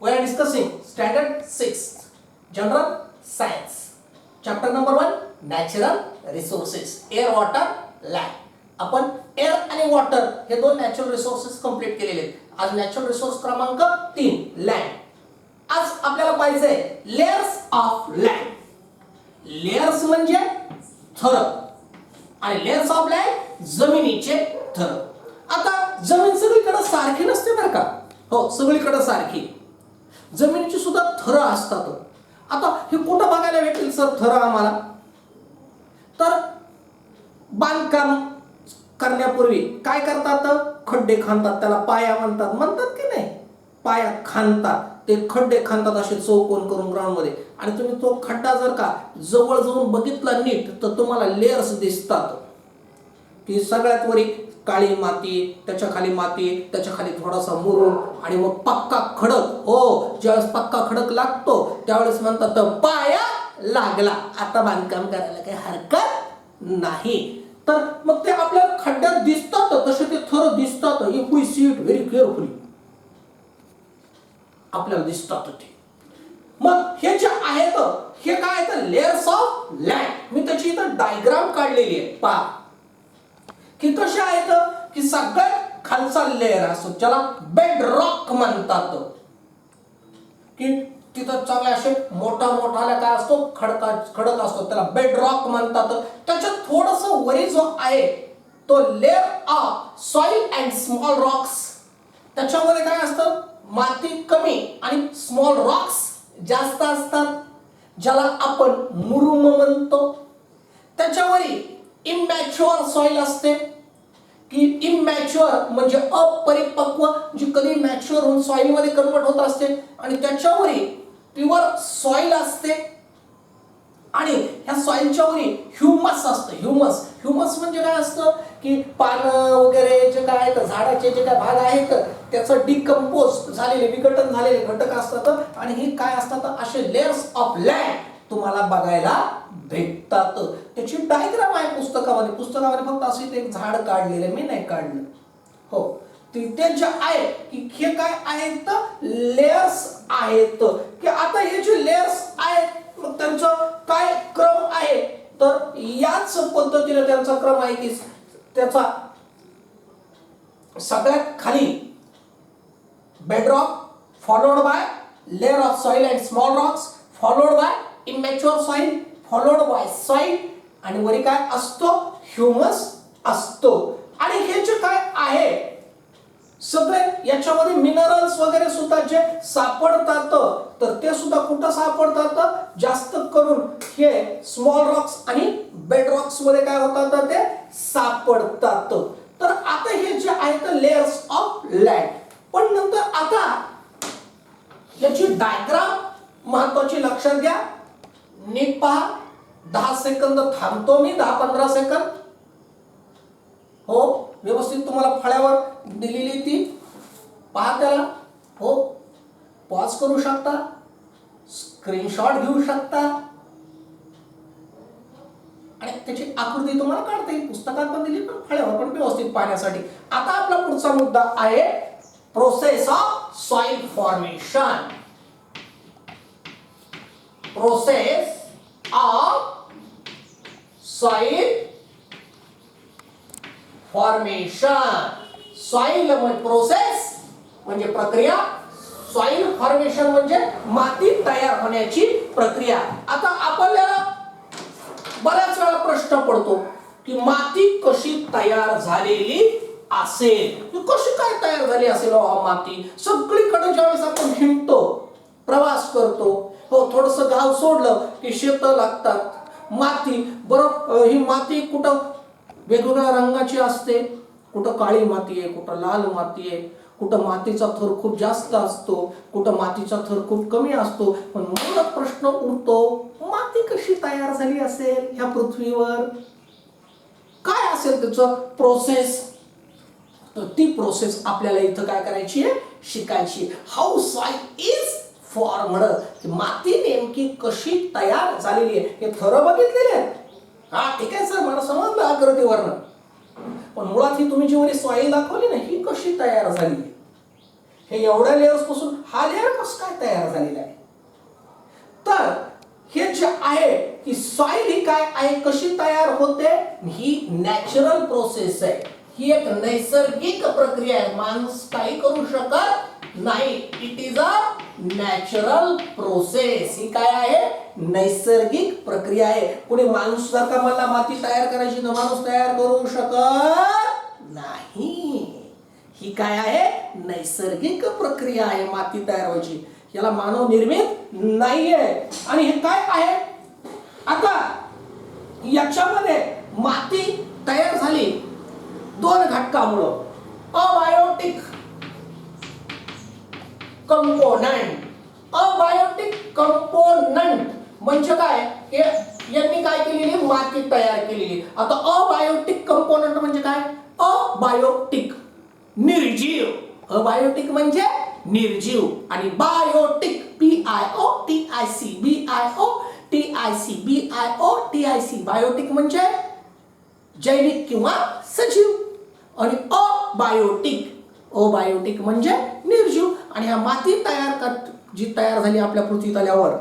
We are discussing standard 6 general science chapter number 1 natural resources air water land. आपण air आणि water हे दोन natural resources complete केलेले आहेत. आज नॅचरल रिसोर्स क्रमांक 3 लँड. आज आपल्याला पाहिजे लेयर्स ऑफ लँड. लेयर्स म्हणजे थर आणि लेयर्स ऑफ लँड जमिनीचे थर. आता जमीन सगळीकडे सारखी नसते बरं का. हो, सगळीकडे सारखी जमिनीची सुद्धा थर असतात. आता हे कुठं बघायला भेटेल सर थर आम्हाला? तर बांधकाम करण्यापूर्वी काय करतात? खड्डे खांदतात, त्याला पाया म्हणतात की नाही? पाया खांदतात, ते खड्डे खांदतात असे चौकोन करून ग्राउंड मध्ये. आणि तुम्ही तो खड्डा जर का जवळ जाऊन बघितला नीट तर तुम्हाला लेयर्स दिसतात की सगळ्यात वरी काळी माती, त्याच्या खाली माती, त्याच्या खाली थोडासा मुरुम आणि मग पक्का खडक. हो, ज्यावेळेस पक्का खडक लागतो त्यावेळेस म्हणतात पाया लागला, आता बांधकाम करायला काही हरकत नाही. तर मग ते आपल्याला खड्ड्यात दिसतात, तसे ते थर दिसतात. If we see it very carefully आपल्याला दिसतात ते. मग हे जे आहेत हे काय आहेत? Layers of land. मी त्याची इथं डायग्राम काढलेली आहे, पहा की कसे आहेत की सगळ्यात खालचा लेयर असतो ज्याला बेड रॉक म्हणतात, की तिथं चांगले असे मोठा काय असतो? खडक असतो, त्याला बेड रॉक म्हणतात. त्याच्यात थोडस वरी जो आहे तो layer of soil and small Roxx. त्याच्यामध्ये काय असतं? माती कमी आणि स्मॉल रॉक्स जास्त असतात, ज्याला आपण मुरुम म्हणतो. त्याच्यावरी इमॅच्युअर सॉइल असते, की इमॅच्युअर म्हणजे अपरिपक्व, जी कधी मॅच्युअर होऊन सॉइल मध्ये कन्वर्ट होत असते. आणि त्याच्यावरी प्युअर सॉइल असते आणि ह्या सॉइलच्या वरी ह्युमस असतं. ह्युमस म्हणजे काय असतं? की पानं वगैरे जे काय आहेत, झाडाचे जे काय भाग आहेत त्याचं डिकम्पोज झालेले, विघटन झालेले घटक असतात. आणि ही काय असतात? असे लेयर्स ऑफ लँड तुम्हाला बघायला भेटतात. त्याची डायग्राम आहे पुस्तकामध्ये फक्त असे एक झाड काढलेले, मी नाही काढलं. हो, तिथे जे आहे की हे काय आहेत? लेयर्स आहेत. की आता हे जे लेयर्स आहेत मग त्यांचा काय क्रम आहे? तर याच पद्धतीने त्यांचा क्रम आहे की त्याचा सगळ्यात खाली bedrock, followed by layer of soil and small Roxx, followed by immature soil, followed by soil, आणि वरी काय असतो? ह्युमस असतो. आणि हे जे काय आहे सगळे याच्यामध्ये मिनरल्स वगैरे सुद्धा जे सापडतात तर ते सुद्धा कुठं सापडतात? जास्त करून हे स्मॉल रॉक्स आणि बेड रॉक्स मध्ये काय होतात? ते सापडतात. तर आता हे जे आहेत लेयर्स ऑफ लँड. पण नंतर आता याची डायग्राम महत्वाची लक्षात घ्या, नीट पहा. 10 सेकंद थांबतो मी, 10-15 सेकंद. हो, व्यवस्थित तुम्हाला फळ्यावर दिलेली ती पहा त्याला. हो, पॉज करू शकता, स्क्रीनशॉट घेऊ शकता आणि त्याची आकृती तुम्हाला काढता येईल. पुस्तकात पण दिली, पण फळ्यावर पण व्यवस्थित पाहण्यासाठी. आता आपला पुढचा मुद्दा आहे process of soil formation. Process of soil formation. Soil म्हणजे प्रोसेस म्हणजे प्रक्रिया, सॉइल फॉर्मेशन म्हणजे माती तयार होण्याची प्रक्रिया. आता आपल्याला बऱ्याच वेळा प्रश्न पडतो की माती कशी तयार झालेली असेल? कशी काय तयार झाली असेल माती? सगळीकडे ज्यावेळेस आपण हिंडतो, प्रवास करतो, हो, थोडस गाव सोडलं की शेत लागतात. माती बरोबर, ही माती कुठं वेगवेगळ्या रंगाची असते, कुठं काळी माती आहे, कुठं लाल माती आहे, कुठं मातीचा थर खूप जास्त असतो, कुठं मातीचा थर खूप कमी असतो. पण मला प्रश्न उरतो, माती कशी तयार झाली असेल ह्या पृथ्वीवर? काय असेल त्याचं प्रोसेस? तर ती प्रोसेस आपल्याला इथं काय करायची आहे? शिकायची. How soil is formed. माती नेमकी कशी तयार झालेली आहे. हे थर बघितलेले आहेत, हा ठीक आहे सर, मला समजलं आकृतीवरनं. पण मुळात ही तुम्ही जी वरी सॉइल दाखवली ना, ही कशी तयार झाली? हे एवढ्या लेअर्स पासून हा लेअर कसं काय तयार झालेला आहे? तर हे जे आहे की सॉइल ही काय आहे, कशी तयार होते? ही नॅचरल प्रोसेस आहे, ही एक नैसर्गिक प्रक्रिया आहे, माणूस काही करू शकत नाही. It is a natural process. ही काय आहे? नैसर्गिक प्रक्रिया आहे. कोणी माणूस जर का मला माती तयार करायची तर माणूस तयार करू शकत नाही. ही काय आहे? नैसर्गिक प्रक्रिया आहे माती तयार व्हायची. याला मानव निर्मित नाहीये. आणि हे काय आहे? आता याच्यामध्ये माती तयार झाली दोन घटकामुळं. Abiotic component. अबायोटिक कंपोनंट म्हणजे काय? यांनी काय केलेली? माती तयार केलेली. आता अबायोटिक कंपोनंट म्हणजे काय? अबायोटिक निर्जीव. अबायोटिक म्हणजे निर्जीव आणि बायोटिक BIOTIC बायोटिक म्हणजे जैविक किंवा सजीव. आणि अबायोटिक म्हणजे निर्जीव. आणि ह्या माती जी तयार झाली आपल्या पृथ्वी तलावर,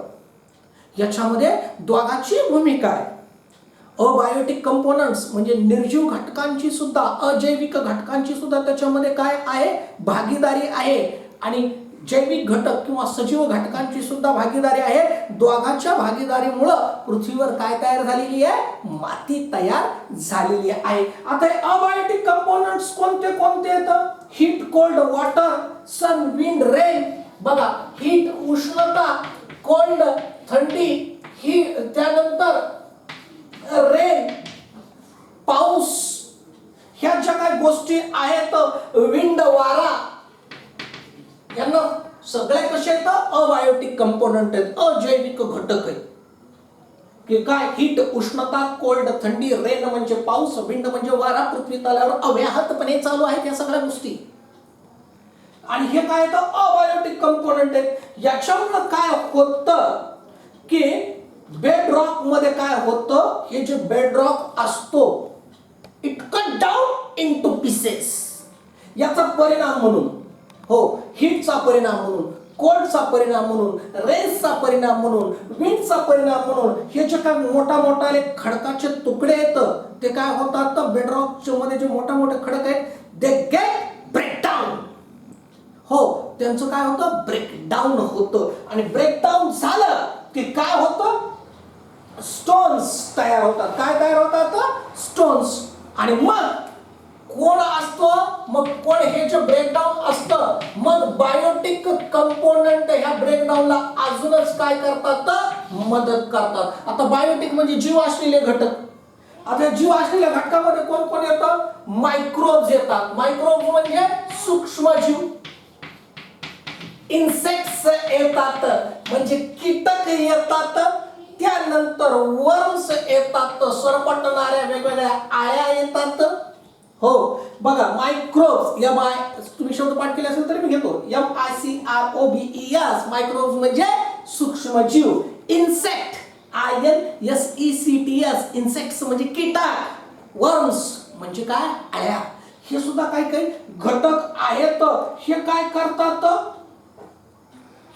याच्यामध्ये दोघांची भूमिका आहे. अबायोटिक कंपोनंट्स म्हणजे निर्जीव घटकांची सुद्धा, अजैविक घटकांची सुद्धा त्याच्यामध्ये काय आहे? भागीदारी आहे. आणि जैविक घटक किंवा सजीव घटकांची सुद्धा भागीदारी आहे. दोघांच्या भागीदारीमुळं पृथ्वीवर काय तयार झालेली आहे? माती तयार झालेली आहे. आता हे अबायोटिक कंपोनंट्स कोणते कोणते येतं? हीट, कोल्ड, वॉटर, सन, विंड, रेन. बघा, हीट उष्णता, कोल्ड थंडी, ही त्यानंतर रेन पाऊस, ह्या ज्या काही गोष्टी आहेत, विंड वारा, यांना सगळे कसे आहेत? अबायोटिक कंपोनंट आहेत, अजैविक घटक आहेत. की काय? हीट उष्णता, कोल्ड थंडी, रेन म्हणजे पाऊस, विंड म्हणजे वारा, पृथ्वी तलावर अव्याहतपणे चालू आहेत या सगळ्या गोष्टी. आणि हे काय तर अबायोटिक कंपोनंट आहेत. याच्यामुळे काय होतं की बेडरॉक मध्ये काय होतं? हे जे बेडरॉक असतो, it cut down into pieces. याचा परिणाम म्हणून, हो, हीटचा परिणाम म्हणून, कोल्डचा परिणाम म्हणून, रेन्सचा परिणाम म्हणून, विंडचा परिणाम म्हणून, हे जे काय मोठा मोठाले खडकाचे तुकडे येतं ते काय होतात? तर बेडरॉकच्या मध्ये जे मोठे मोठे खडक आहेत, दे गेट ब्रेकडाऊन. हो, त्यांचं काय होतं? ब्रेकडाऊन होतं. आणि ब्रेकडाऊन झालं की काय होतं? स्टोन्स तयार होतात. काय तयार होतात? स्टोन्स. आणि मग कोण असतो? मग कोण? हे जे ब्रेकडाऊन असतं, मग बायोटिक कंपोनंट ह्या ब्रेकडाऊनला अजूनच काय करतात? मदत करतात. आता बायोटिक म्हणजे जीव असलेले घटक. आता जीव असलेल्या घटकामध्ये कोण कोण येतं? मायक्रोब्स येतात. मायक्रोब्स म्हणजे सूक्ष्मजीव. इन्सेक्ट्स येतात म्हणजे कीटक येतात. त्यानंतर वर्म्स येतात, सरपटणाऱ्या वेगवेगळ्या आळ्या येतात. हो, बघा, मायक्रोब्स, तुम्ही शब्द पाठ केले असेल तरी मी घेतो, MICROBES. मायक्रोब्स म्हणजे सूक्ष्मजीव. इन्सेक्ट, INSECTS, इन्सेक्ट्स म्हणजे कीटक. वर्म्स म्हणजे काय? आळ्या. हे सुद्धा काही काही घटक आहेत. हे काय करतात?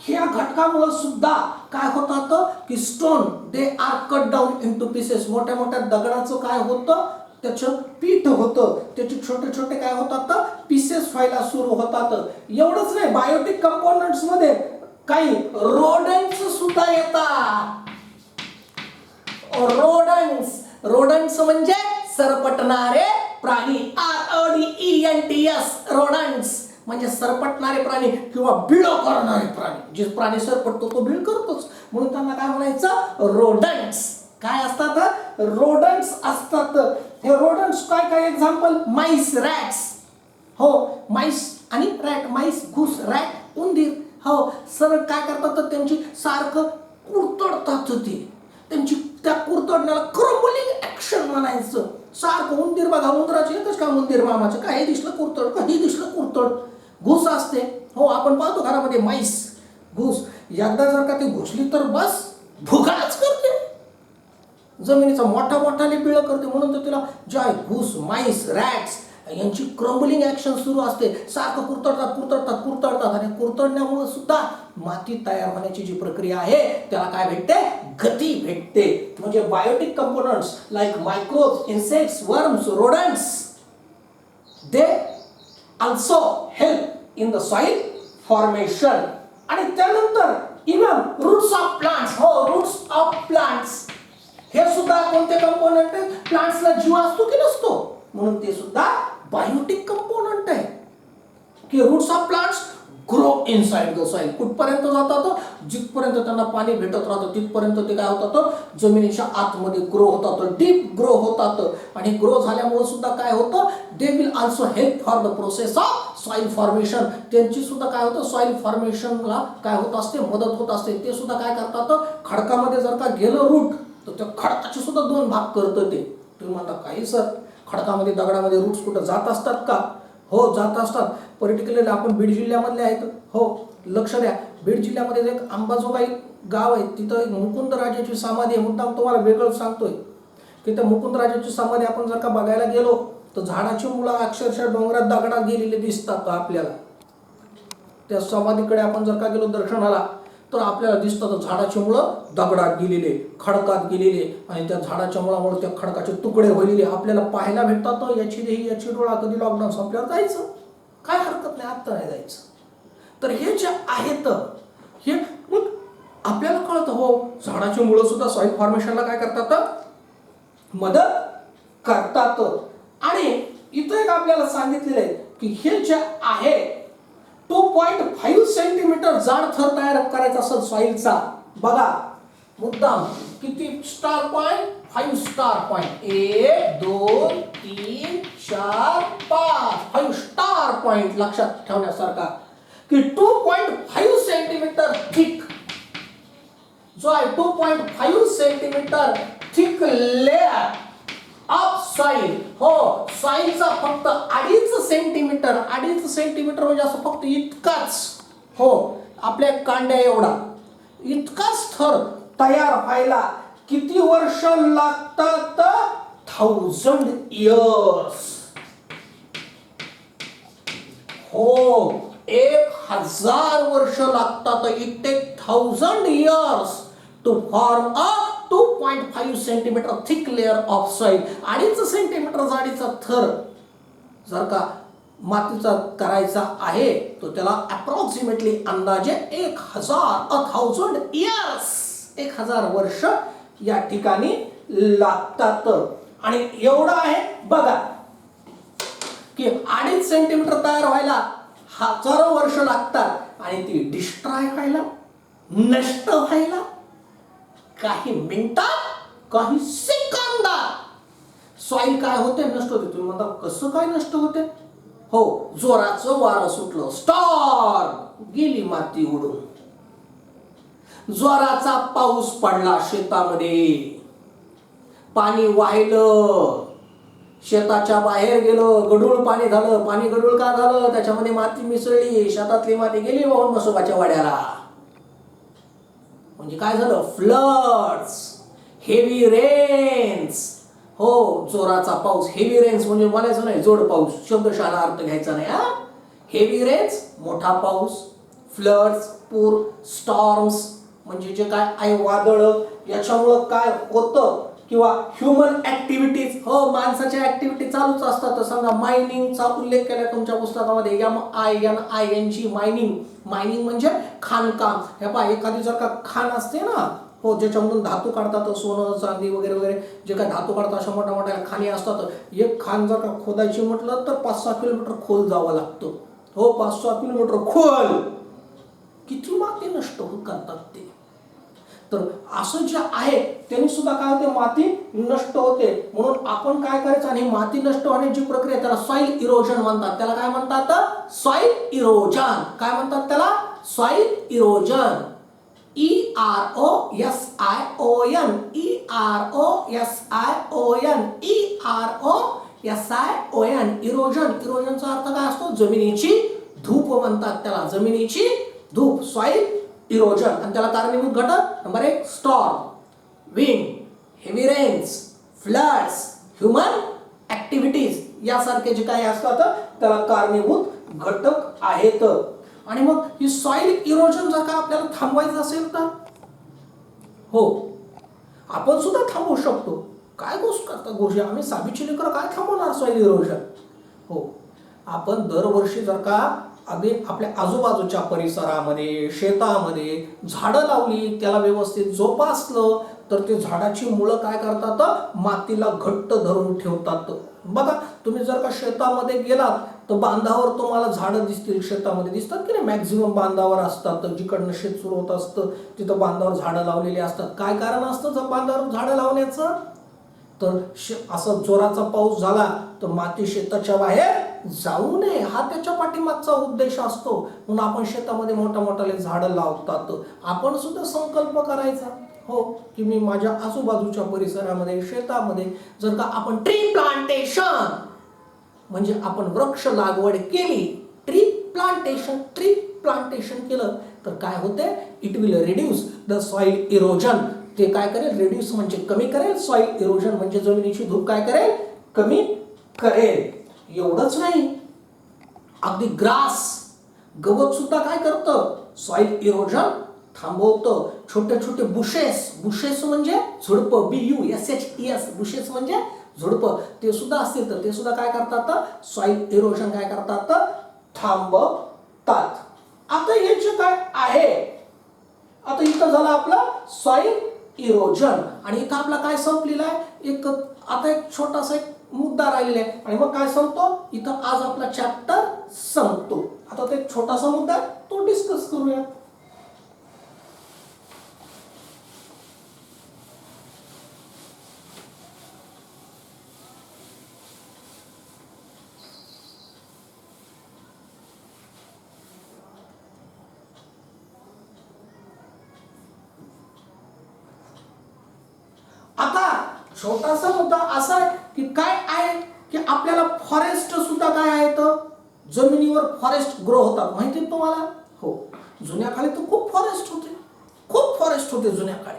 ह्या घटकामुळे सुद्धा काय होतं की stone, they are cut down into pieces. मोठ्या मोठ्या दगडाचं काय होतं? त्याचं पीठ होतं, त्याचे छोटे छोटे काय होतात? पीसेस व्हायला सुरू होतात. एवढंच नाही, बायोटिक कंपोनंट्स मध्ये काही रोडंट्स सुद्धा येतात. रोडंट्स म्हणजे सरपटणारे प्राणी. RODENTS, रोडंट्स म्हणजे सरपटणारे प्राणी किंवा बिळ करणारे प्राणी. जे प्राणी सरपटतो तो बिळ करतोच, म्हणून त्यांना काय म्हणायचं? रोडंट्स. काय असतात? रोडंट्स असतात. हे रोडंट्स काय काय एक्झाम्पल? MICE, rats. हो, माईस आणि रॅट. माईस, घुस, रॅट, उंदीर. हो, सरळ काय करतात? तर त्यांची सारखं कुरतडतात. त्यांची त्या कुरतडण्याला क्रम्बलिंग ऍक्शन म्हणायचं. सारखं उंदीर बघा, उंदराचे एकच काम, उंदीर मामाचं काही दिसलं कुरतड, काही दिसलं कुरतड. घुस असते. हो, आपण पाहतो घरामध्ये माईस, घुस. एकदा जर का ती घुसली तर बस भुगाच करते, जमिनीचा मोठा मोठाने पिळं करते. म्हणून तर तिला जॉय, घुस, माईस, रॅट्स यांची क्रम्बलिंग ऍक्शन सुरू असते, सारखं कुरतडतात आणि कुरतडण्यामुळे सुद्धा माती तयार होण्याची जी प्रक्रिया आहे त्याला काय भेटते, गती भेटते. म्हणजे biotic components like microbes, insects, worms, rodents, they also help in the soil formation. आणि त्यानंतर even roots of plants, roots of plants हे सुद्धा कोणते कंपोनंट आहेत, प्लांट्सला जीव असतो की नसतो, म्हणून ते सुद्धा बायोटिक कंपोनंट आहे. की roots of plants grow inside the soil. कुठपर्यंत जातात, जिथपर्यंत त्यांना पाणी भेटत राहतं तिथपर्यंत ते काय होतात, जमिनीच्या आतमध्ये ग्रो होतात, डीप ग्रो होतात. आणि ग्रो झाल्यामुळे सुद्धा काय होतं, they will also help for the process of soil formation. त्यांची सुद्धा काय होतं, सॉइल फॉर्मेशनला काय होत असते, मदत होत असते. ते सुद्धा काय करतात, खडकामध्ये जर का गेलं रूट तर त्या खडकाचे सुद्धा दोन भाग करतं ते. तुम्ही म्हणता काही सर खडकामध्ये दगडामध्ये रूट्स कुठं जात असतात का? हो, जात असतात. पर्टिक्युलरली आपण बीड जिल्ह्यामधले आहेत. हो, लक्ष द्या, बीड जिल्ह्यामध्ये एक अंबाजोगाई गाव आहे, तिथं मुकुंदराजाची समाधी आहे. मुद्दाम तुम्हाला वेगळं सांगतोय की त्या मुकुंदराजाची समाधी आपण जर का बघायला गेलो तर झाडाची मुळं अक्षरशः डोंगरात दगडात गेलेले दिसतात आपल्याला. त्या समाधीकडे आपण जर का गेलो दर्शनाला तर आपल्याला दिसतात झाडाची मुळं दगडात गेलेले, खडकात गेलेले, आणि त्या झाडाच्या मुळामुळे त्या खडकाचे तुकडे व्हायलेले आपल्याला पाहायला भेटतात. याची देही याची डोळा, कधी लॉकडाऊन संपल्यावर जायचं, काय हरकत नाही, आत्ता नाही जायचं. तर हे जे आहेत हे मग आपल्याला कळतं, हो झाडाची मुळं सुद्धा सॉइल फॉर्मेशनला काय करतात, मदत करतात. आणि इथं एक आपल्याला सांगितलेलं आहे की हे जे आहे 2.5 सेंटीमीटर जाड थर तयार करायचा असेल सॉइलचा, बघा मुद्दाम किती star point, 5 star point, 1 2 3 4 5, 5 star point लक्षात ठेवण्यासारखा. की 2.5 सेंटीमीटर थिक जो आहे 2.5 centimetre thick layer of soil. हो, सॉइलचा फक्त 2.5 सेंटीमीटर म्हणजे असं फक्त इतकाच, हो आपल्या कांड्या एवढा इतकाच थर तयार व्हायला किती वर्ष लागतात, 1000 इयर्स. हो, 1000 वर्ष लागतात. It take 1000 years to form a 2.5 centimetre thick layer of soil. 2.5 centimetre जाडीचा थर जर का मातीचा करायचा आहे तो त्याला अप्रॉक्सिमेटली अंदाजे 1000 इयर्स, 1000 वर्ष या ठिकाणी लागतात. आणि एवढं आहे बघा की 2.5 सेंटीमीटर तयार व्हायला 1000 वर्ष लागतात आणि ती डिस्ट्रॉय व्हायला, नष्ट व्हायला काही मिनिटात, काही सेकंदात सॉइल काय होते, नष्ट होते. तुम्ही म्हणता कसं काय नष्ट होते? हो, जोराचं वारं सुटलं, स्टॉर्म, गेली माती उडून. जोराचा पाऊस पडला शेतामध्ये, पाणी वाहिलं, शेताच्या बाहेर गेलं, गढूळ पाणी झालं. पाणी गढूळ का झालं? त्याच्यामध्ये माती मिसळली, शेतातली माती गेली वाहून म्हसोबाच्या वाड्याला. म्हणजे काय झालं, फ्लड्स, हेवी रेन्स. हो, जोराचा पाऊस, हेवी रेन्स म्हणजे म्हणायचं नाही जोड पाऊस, शब्दशः अर्थ घ्यायचा नाही. हेवी रेन्स मोठा पाऊस, फ्लड्स पूर, स्टॉर्म्स म्हणजे जे काय आहे वादळ. याच्यामुळं काय होतं किंवा ह्युमन ऍक्टिव्हिटीज, हो माणसाच्या ऍक्टिव्हिटी चालूच असतात. समजा मायनिंगचा उल्लेख केला तुमच्या पुस्तकामध्ये, MINING, मायनिंग म्हणजे खाणकाम. हे पहा, एखादी जर का खाण असते ना, हो ज्याच्यामधून धातू काढतात, सोनं चांदी वगैरे वगैरे जे काय धातू काढतात, अशा मोठ्या मोठ्या खाणी असतात. एक खाण जर का खोदायची म्हटलं तर 5-6 किलोमीटर खोल जावं लागतं. हो, 5-6 किलोमीटर खोल. किती माती नष्ट करतात ते. तर असं जे आहे त्यांनी सुद्धा काय होते, माती नष्ट होते. म्हणून आपण काय करायचं, आणि माती नष्ट होण्याची प्रक्रिया त्याला सॉइल इरोजन म्हणतात. त्याला काय म्हणतात, सॉइल इरोजन. काय म्हणतात त्याला, सॉइल इरोजन. EROSION, erosion. इरोजनचा अर्थ काय असतो, जमिनीची धूप म्हणतात त्याला, जमिनीची धूप, सॉइल इरोजन. आणि त्याला कारणीभूत घटक number 1 storm, wind, heavy rains, floods, human activities यासारखे जे काही असतात त्याला कारणीभूत घटक आहेत. आणि मग ही सॉइल इरोजन जर का आपल्याला थांबवायचं असेल तर हो आपण सुद्धा थांबवू शकतो. काय गोष्ट करता गुरुजी, आम्ही साबीची लेकरं काय थांबवणार सॉइल इरोजन. हो आपण दरवर्षी जर का अगदी आपल्या आजूबाजूच्या परिसरामध्ये शेतामध्ये झाडं लावली, त्याला व्यवस्थित जोपासलं तर ते झाडाची मुळं काय करतात, मातीला घट्ट धरून ठेवतात. बघा तुम्ही जर का शेतामध्ये गेलात तर बांधावर तुम्हाला झाडं दिसतील, शेतामध्ये दिसतात की नाही, मॅक्झिमम बांधावर असतात. जिकडनं शेत सुरू होत असतं तिथं बांधावर झाडं लावलेली असतात. काय कारण असतं बांधावर झाडं लावण्याचं, तर असं जोराचा पाऊस झाला तर माती शेताच्या बाहेर जाऊ नये, हा त्याच्या पाठीमागचा उद्देश असतो. म्हणून आपण शेतामध्ये मोठ्या मोठ्याले झाडं लावतात. आपण सुद्धा संकल्प करायचा हो की मी माझ्या आजूबाजूच्या परिसरामध्ये शेतामध्ये जर का आपण ट्री प्लांटेशन म्हणजे आपण वृक्ष लागवड केली, ट्री प्लांटेशन केलं तर काय होते, it will reduce the soil erosion. ते काय करेल, रिड्यूस म्हणजे कमी करेल, सॉइल इरोजन म्हणजे जमिनीची धूप काय करेल, कमी करेल. एवढंच नाही, अगदी ग्रास गवत सुद्धा काय करतं, सॉइल इरोजन थांबवतं. छोटे छोटे बुशेस म्हणजे झुडपं, BUSHES बुशेस म्हणजे झुडपं, ते सुद्धा असतील तर ते सुद्धा काय करतात, सॉइल इरोजन काय करतात, थांबवतात. आता हे जे काय आहे, आता इथं झालं आपलं सॉइल इरोजन आणि इथं आपला काय संपलेला आहे, आता एक छोटासा एक मुद्दा राहिलेला आहे आणि मग काय संपतो, इथं आज आपला चॅप्टर संपतो. आता ते छोटासा मुद्दा तो डिस्कस करूया. आता छोटासा मुद्दा असा आहे की काय आहे की आपल्याला फॉरेस्ट सुद्धा काय आहे, तर जमिनीवर फॉरेस्ट ग्रो होतात, माहिती आहे तुम्हाला. हो जुन्या काळी तर खूप फॉरेस्ट होते जुन्या काळी.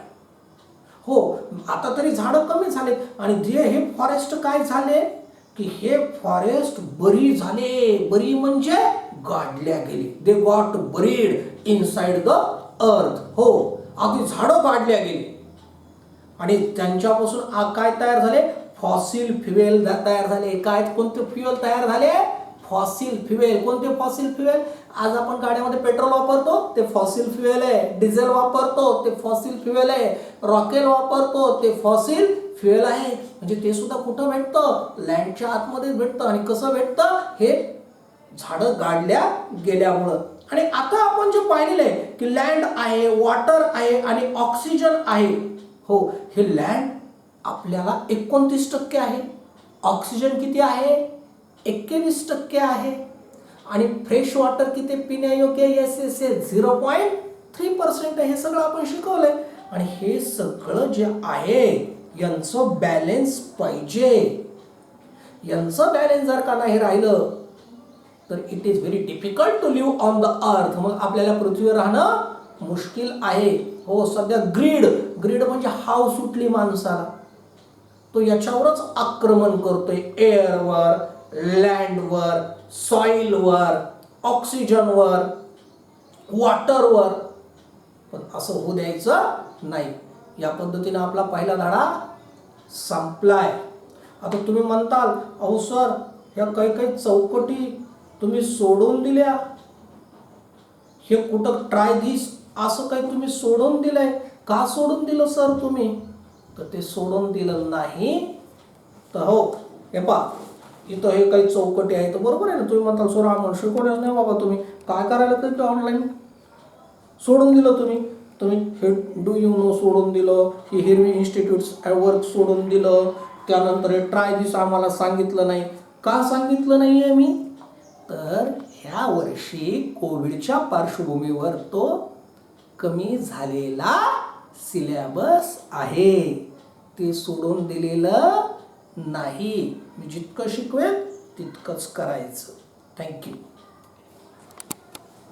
हो आता तरी झाडं कमी झाले आणि जे हे फॉरेस्ट काय झाले की हे फॉरेस्ट बरी झाले, बरी म्हणजे गाडल्या गेली, they got buried inside the earth. हो अगदी झाडं गाडल्या गेली आणि त्यांच्यापासून काय तयार झाले, फॉसिल फ्युएल तयार झाले. काय कोणते फ्युएल तयार झाले, फॉसिल फ्युएल. कोणते फॉसिल फ्युएल, आज आपण गाड्यामध्ये पेट्रोल वापरतो ते फॉसिल फ्युएल आहे, डिझेल वापरतो ते फॉसिल फ्युएल आहे, रॉकेल वापरतो ते फॉसिल फ्युएल आहे. म्हणजे ते सुद्धा कुठं भेटतं, लँडच्या आतमध्ये भेटतं. आणि कसं भेटतं, हे झाडं गाडल्या गेल्यामुळं. आणि आता आपण जे पाहिलेलं आहे की लँड आहे, वॉटर आहे आणि ऑक्सिजन आहे. हो हे लँड आपल्याला 29% आहे, ऑक्सिजन किती आहे, 21% आहे आणि फ्रेश वॉटर किती पिण्यायोग्य, एस 0.3% आहे. हे सगळं आपण शिकवलंय. आणि हे सगळं जे आहे यांचं बॅलेन्स पाहिजे. यांचं बॅलेन्स जर का नाही राहिलं तर it is very difficult to live on the earth. मग आपल्याला पृथ्वीवर राहणं मुश्किल आहे. हो सध्या ग्रीड म्हणजे हाव सुटली माणसाला, तो याच्यावरच आक्रमण करतोय, एअरवर, लँडवर, सॉइलवर, ऑक्सिजनवर, वॉटरवर. पण असं होऊ द्यायचं नाही. या पद्धतीने आपला पहिला धडा संपलाय. आता तुम्ही म्हणताल अहो सर ह्या काही चौकटी तुम्ही सोडून दिल्या, हे कुठं ट्राय दिस असं काही तुम्ही सोडून दिलंय, का सोडून दिलं सर तुम्ही, तर ते सोडून दिलं नाही. तर हो हे पहा इथं हे काही चौकटी आहेत, बरोबर आहे ना. तुम्ही म्हणता सर आम्हाला शिकवण्यास नाही बाबा, तुम्ही काय करायला तर ऑनलाईन सोडून दिलं तुम्ही हे डू यू नो सोडून दिलं, ही हिरवी इन्स्टिट्यूट्स वर्क सोडून दिलं, त्यानंतर हे ट्राय दिस आम्हाला सांगितलं नाही. का सांगितलं नाही आहे मी, तर ह्या वर्षी कोविडच्या पार्श्वभूमीवर तो कमी झालेला सिलेबस आहे, ते सोडून दिलेलं नाही. मी जितकं शिकवेन तितकंच करायचं. थँक्यू.